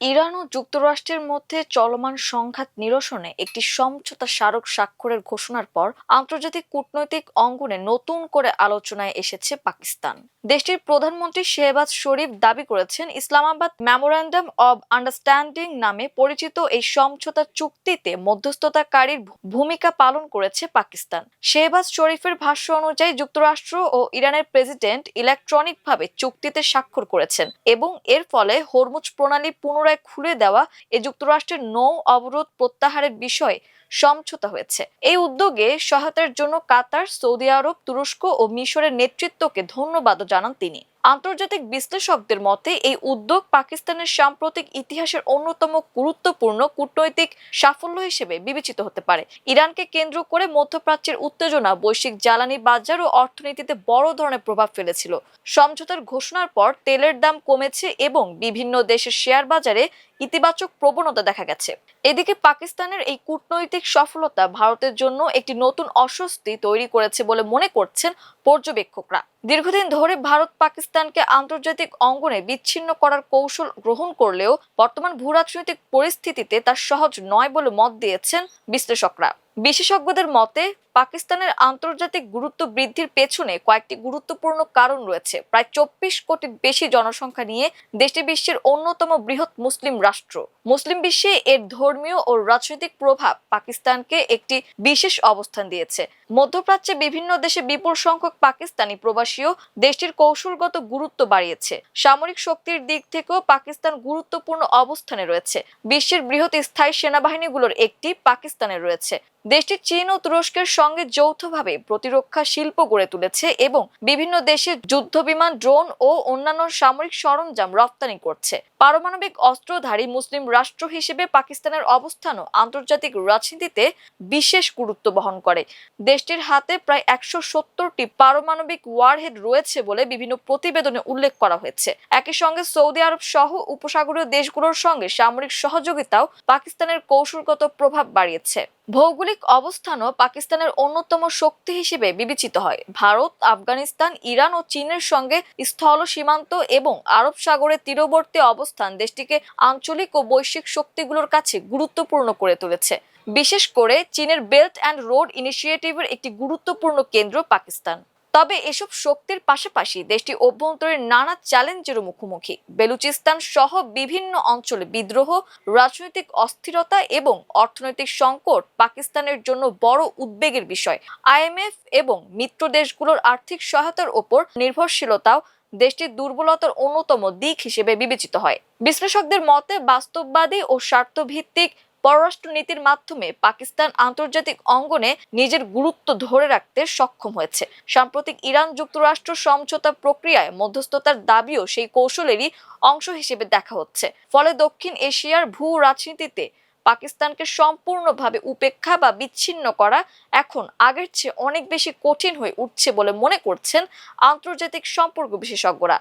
Iran ও যুক্তরাষ্ট্রের মধ্যে চলমান সংঘাত নিরসনে একটি সমঝোতা স্মারক স্বাক্ষরের ঘোষণার পর আন্তর্জাতিক কূটনৈতিক অঙ্গনে নতুন করে আলোচনায় এসেছে পাকিস্তান। দেশটির প্রধানমন্ত্রী শেহবাজ শরীফ দাবি করেছেন, ইসলামাবাদ মেমোরান্ডাম অব আন্ডারস্ট্যান্ডিং নামে পরিচিত এই সমঝোতা চুক্তিতে মধ্যস্থতাকারীর ভূমিকা পালন করেছে পাকিস্তান। শেহবাজ শরীফের ভাষ্য অনুযায়ী যুক্তরাষ্ট্র ও ইরানের প্রেসিডেন্ট ইলেকট্রনিকভাবে চুক্তিতে স্বাক্ষর করেছেন এবং এর ফলে হরমুজ প্রণালী পুনরায় খুলে দেওয়া যুক্তরাষ্ট্রের নৌ অবরোধ প্রত্যাহারের বিষয়ে সমঝোতা হয়েছে। এই উদ্যোগে সহায়তার জন্য কাতার, সৌদি আরব, তুরস্ক ও মিশরের নেতৃত্বকে ধন্যবাদও জানান তিনি। আন্তর্জাতিক বিশ্লেষকদের মতে এই উদ্যোগ পাকিস্তানের সাম্প্রতিক ইতিহাসের অন্যতম গুরুত্বপূর্ণ কূটনৈতিক সাফল্য হিসেবে বিবেচিত হতে পারে। ইরানকে কেন্দ্র করে মধ্যপ্রাচ্যের উত্তেজনা বৈশ্বিক জ্বালানি বাজার ও অর্থনীতিতে বড় ধরনের প্রভাব ফেলেছিল। সমঝোতার ঘোষণার পর তেলের দাম কমেছে এবং বিভিন্ন দেশের শেয়ার বাজারে ইতিবাচক প্রবণতা দেখা গেছে। এদিকে পাকিস্তানের এই কূটনৈতিক সফলতা ভারতের জন্য একটি নতুন অস্বস্তি তৈরি করেছে বলে মনে করছেন পর্যবেক্ষকরা। দীর্ঘদিন ধরে ভারত পাকিস্তানকে আন্তর্জাতিক অঙ্গনে বিচ্ছিন্ন করার কৌশল গ্রহণ করলেও বর্তমান ভূরাজনৈতিক পরিস্থিতিতে তা সহজ নয় বলে মত দিয়েছেন বিশ্লেষকরা। বিশেষজ্ঞদের মতে পাকিস্তানের আন্তর্জাতিক গুরুত্ব বৃদ্ধির পেছনে কয়েকটি গুরুত্বপূর্ণ কারণ রয়েছে। প্রায় 24 কোটির বেশি জনসংখ্যা নিয়ে দেশটি বিশ্বের অন্যতম বৃহৎ মুসলিম রাষ্ট্র। মুসলিম বিশ্বে এর ধর্মীয় ও রাজনৈতিক প্রভাব পাকিস্তানকে একটি বিশেষ অবস্থান দিয়েছে। মধ্যপ্রাচ্যে বিভিন্ন দেশে বিপুল সংখ্যক পাকিস্তানি প্রবাসীও দেশটির কৌশলগত গুরুত্ব বাড়িয়েছে। সামরিক শক্তির দিক থেকেও পাকিস্তান গুরুত্বপূর্ণ অবস্থানে রয়েছে। বিশ্বের বৃহৎ স্থায়ী সেনাবাহিনীগুলোর একটি পাকিস্তানে রয়েছে। দেশটি চীন ও তুরস্কের সঙ্গে যৌথভাবে প্রতিরক্ষা শিল্প গড়ে তুলেছে এবং বিভিন্ন দেশের যুদ্ধবিমান, ড্রোন ও অন্যান্য সামরিক সরঞ্জাম রপ্তানি করছে। পারমাণবিক অস্ত্রধারী মুসলিম রাষ্ট্র হিসেবে পাকিস্তানের অবস্থানও আন্তর্জাতিক রাজনীতিতে বিশেষ গুরুত্ব বহন করে। দেশটির হাতে প্রায় 170টি পারমাণবিক ওয়ারহেড রয়েছে বলে বিভিন্ন প্রতিবেদনে উল্লেখ করা হয়েছে। একই সঙ্গে সৌদি আরব সহ উপসাগরীয় দেশগুলোর সঙ্গে সামরিক সহযোগিতাও পাকিস্তানের কৌশলগত প্রভাব বাড়িয়েছে। ভৌগোলিক অবস্থানও পাকিস্তানের অন্যতম শক্তি হিসেবে বিবেচিত হয়। ভারত, আফগানিস্তান, ইরান ও চীনের সঙ্গে স্থল সীমান্ত এবং আরব সাগরের তীরবর্তী অবস্থান দেশটিকে আঞ্চলিক ও বৈশ্বিক শক্তিগুলোর কাছে গুরুত্বপূর্ণ করে তুলেছে। বিশেষ করে চীনের বেল্ট অ্যান্ড রোড ইনিশিয়েটিভের একটি গুরুত্বপূর্ণ কেন্দ্র পাকিস্তান। তবে এসব শক্তির পাশাপাশি দেশটি অভ্যন্তরীণ নানা চ্যালেঞ্জেরও মুখোমুখি। বেলুচিস্তান সহ বিভিন্ন অঞ্চলে বিদ্রোহ, রাজনৈতিক অস্থিরতা এবং অর্থনৈতিক সংকট পাকিস্তানের জন্য বড় উদ্বেগের বিষয়। আইএমএফ এবং মিত্র দেশগুলোর আর্থিক সহায়তার ওপর নির্ভরশীলতাও দেশটির দুর্বলতার অন্যতম দিক হিসেবে বিবেচিত হয়। বিশ্লেষকদের মতে বাস্তববাদী ও স্বার্থভিত্তিক পররাষ্ট্রনীতির মাধ্যমে পাকিস্তান আন্তর্জাতিক অঙ্গনে নিজের গুরুত্ব ধরে রাখতে সক্ষম হয়েছে। সাম্প্রতিক ইরান যুক্তরাষ্ট্র সমঝোতা প্রক্রিয়ায় মধ্যস্থতার দাবিও সেই কৌশলেরই অংশ হিসেবে দেখা হচ্ছে। ফলে দক্ষিণ এশিয়ার ভূ রাজনীতিতে পাকিস্তানকে সম্পূর্ণভাবে উপেক্ষা বা বিচ্ছিন্ন করা এখন আগের চেয়ে অনেক বেশি কঠিন হয়ে উঠছে বলে মনে করছেন আন্তর্জাতিক সম্পর্ক বিশেষজ্ঞরা।